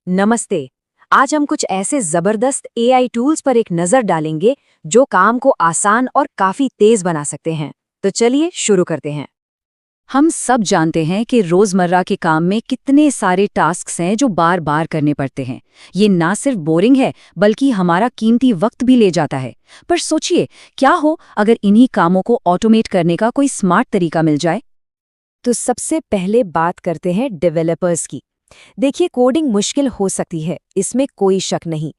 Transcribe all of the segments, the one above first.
नमस्ते। आज हम कुछ ऐसे जबरदस्त एआई टूल्स पर एक नजर डालेंगे जो काम को आसान और काफी तेज बना सकते हैं। तो चलिए शुरू करते हैं। हम सब जानते हैं कि रोजमर्रा के काम में कितने सारे टास्क्स हैं जो बार बार करने पड़ते हैं। ये ना सिर्फ बोरिंग है बल्कि हमारा कीमती वक्त भी ले जाता है। पर सोचिए, क्या हो अगर इन्हीं कामों को ऑटोमेट करने का कोई स्मार्ट तरीका मिल जाए। तो सबसे पहले बात करते हैं डेवलपर्स की। देखिए, कोडिंग मुश्किल हो सकती है, इसमें कोई शक नहीं।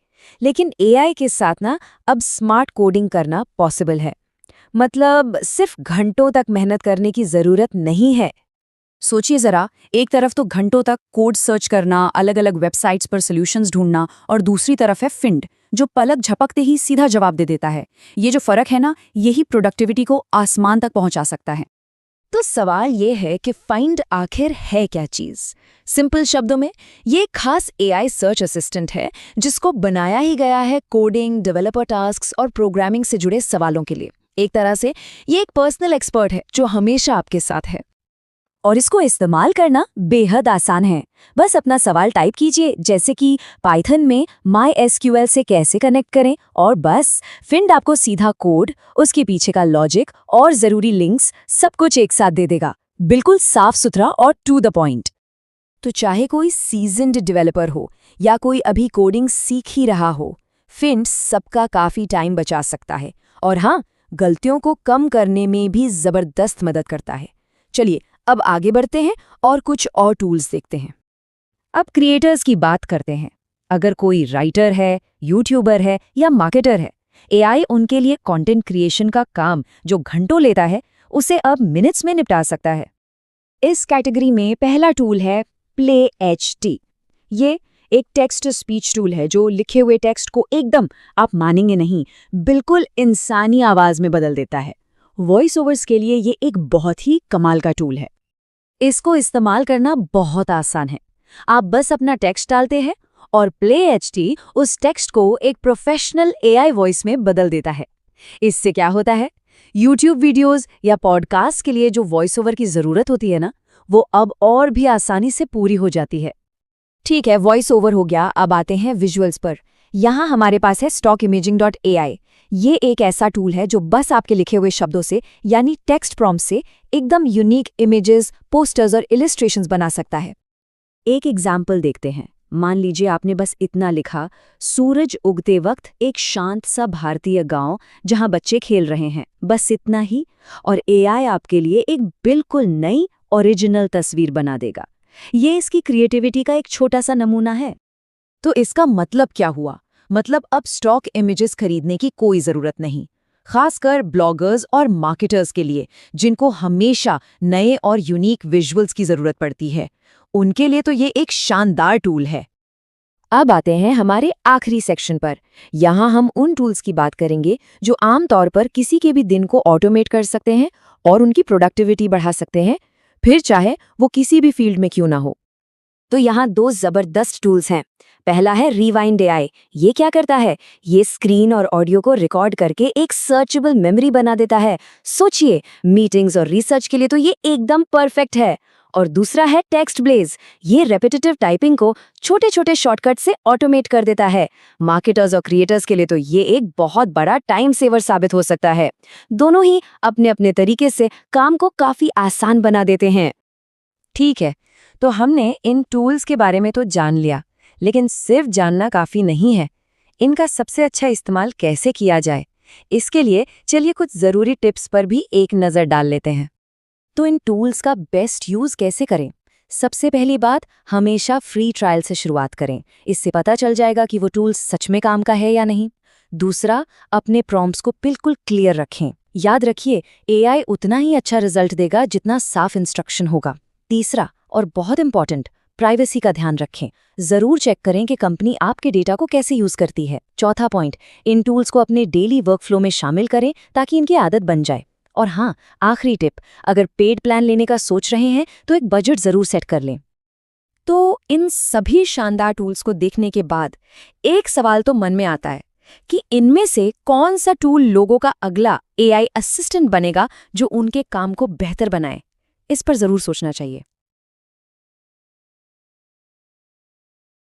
लेकिन एआई के साथ ना अब स्मार्ट कोडिंग करना पॉसिबल है। मतलब सिर्फ घंटों तक मेहनत करने की जरूरत नहीं है। सोचिए जरा, एक तरफ तो घंटों तक कोड सर्च करना, अलग अलग वेबसाइट्स पर सॉल्यूशंस ढूंढना, और दूसरी तरफ है फिंड, जो पलक झपकते ही सीधा जवाब दे देता है। ये जो फर्क है ना, यही प्रोडक्टिविटी को आसमान तक पहुंचा सकता है। तो सवाल ये है कि फाइंड आखिर है क्या चीज। सिंपल शब्दों में, ये एक खास एआई सर्च असिस्टेंट है जिसको बनाया ही गया है कोडिंग, डेवलपर टास्क्स और प्रोग्रामिंग से जुड़े सवालों के लिए। एक तरह से ये एक पर्सनल एक्सपर्ट है जो हमेशा आपके साथ है। और इसको इस्तेमाल करना बेहद आसान है। बस अपना सवाल टाइप कीजिए, जैसे कि पाइथन में MySQL से कैसे कनेक्ट करें, और बस फिंड आपको सीधा कोड, उसके पीछे का लॉजिक और ज़रूरी लिंक्स सब कुछ एक साथ दे देगा। बिल्कुल साफ सुथरा और टू द पॉइंट। तो चाहे कोई सीजन्ड डेवलपर हो या कोई अभी कोडिंग सीख ही रहा हो, फिंड सबका काफ़ी टाइम बचा सकता है। और हाँ, गलतियों को कम करने में भी ज़बरदस्त मदद करता है। चलिए अब आगे बढ़ते हैं और कुछ और टूल्स देखते हैं। अब क्रिएटर्स की बात करते हैं। अगर कोई राइटर है, यूट्यूबर है या मार्केटर है, एआई उनके लिए कंटेंट क्रिएशन का काम जो घंटों लेता है, उसे अब मिनट्स में निपटा सकता है। इस कैटेगरी में पहला टूल है PlayHT। ये एक टेक्स्ट टू स्पीच टूल है जो लिखे हुए टेक्स्ट को एकदम, आप मानेंगे नहीं, बिल्कुल इंसानी आवाज में बदल देता है। वॉइस ओवर्स के लिए ये एक बहुत ही कमाल का टूल है। इसको इस्तेमाल करना बहुत आसान है। आप बस अपना टेक्स्ट डालते हैं और PlayHT उस टेक्स्ट को एक प्रोफेशनल एआई वॉइस में बदल देता है। इससे क्या होता है, YouTube वीडियोस या पॉडकास्ट के लिए जो वॉइस ओवर की ज़रूरत होती है ना, वो अब और भी आसानी से पूरी हो जाती है। ठीक है, वॉइस ओवर हो गया, अब आते हैं विजुअल्स पर। यहाँ हमारे पास है stockimaging.ai। ये एक ऐसा टूल है जो बस आपके लिखे हुए शब्दों से, यानी टेक्स्ट प्रॉम्प्ट से, एकदम यूनिक इमेजेस, पोस्टर्स और इलिस्ट्रेशंस बना सकता है। एक एग्जाम्पल देखते हैं। मान लीजिए आपने बस इतना लिखा, सूरज उगते वक्त एक शांत सा भारतीय गांव जहां बच्चे खेल रहे हैं, बस इतना ही, और एआई आपके लिए एक बिल्कुल नई ओरिजिनल तस्वीर बना देगा। ये इसकी क्रिएटिविटी का एक छोटा सा नमूना है। तो इसका मतलब क्या हुआ? मतलब अब स्टॉक इमेजेस खरीदने की कोई जरूरत नहीं, खासकर ब्लॉगर्स और मार्केटर्स के लिए जिनको हमेशा नए और यूनिक विजुअल्स की जरूरत पड़ती है। उनके लिए तो ये एक शानदार टूल है। अब आते हैं हमारे आखिरी सेक्शन पर। यहाँ हम उन टूल्स की बात करेंगे जो आमतौर पर किसी के भी दिन को ऑटोमेट कर सकते हैं और उनकी प्रोडक्टिविटी बढ़ा सकते हैं, फिर चाहे वो किसी भी फील्ड में क्यों ना हो। तो यहाँ दो जबरदस्त टूल्स हैं। पहला है रिवाइंड एआई। ये क्या करता है? ये स्क्रीन और ऑडियो को रिकॉर्ड करके एक सर्चेबल मेमोरी बना देता है। सोचिए, मीटिंग्स और रिसर्च के लिए तो ये एकदम परफेक्ट है। और दूसरा है टेक्स्ट ब्लेज। ये रेपिटेटिव टाइपिंग को छोटे छोटे शॉर्टकट से ऑटोमेट कर देता है। मार्केटर्स और क्रिएटर्स के लिए तो ये एक बहुत बड़ा टाइम सेवर साबित हो सकता है। दोनों ही अपने अपने तरीके से काम को काफी आसान बना देते हैं। ठीक है, तो हमने इन टूल्स के बारे में तो जान लिया, लेकिन सिर्फ जानना काफ़ी नहीं है। इनका सबसे अच्छा इस्तेमाल कैसे किया जाए, इसके लिए चलिए कुछ ज़रूरी टिप्स पर भी एक नज़र डाल लेते हैं। तो इन टूल्स का बेस्ट यूज़ कैसे करें? सबसे पहली बात, हमेशा फ्री ट्रायल से शुरुआत करें। इससे पता चल जाएगा कि वो टूल्स सच में काम का है या नहीं। दूसरा, अपने प्रॉम्प्ट्स को बिल्कुल क्लियर रखें। याद रखिए, एआई उतना ही अच्छा रिजल्ट देगा जितना साफ इंस्ट्रक्शन होगा। तीसरा और बहुत इंपॉर्टेंट, प्राइवेसी का ध्यान रखें। जरूर चेक करें कि कंपनी आपके डेटा को कैसे यूज करती है। चौथा पॉइंट, इन टूल्स को अपने डेली वर्कफ्लो में शामिल करें ताकि इनकी आदत बन जाए। और हाँ, आखिरी टिप, अगर पेड प्लान लेने का सोच रहे हैं तो एक बजट जरूर सेट कर लें। तो इन सभी शानदार टूल्स को देखने के बाद एक सवाल तो मन में आता है कि इनमें से कौन सा टूल लोगों का अगला एआई असिस्टेंट बनेगा जो उनके काम को बेहतर बनाए। इस पर जरूर सोचना चाहिए।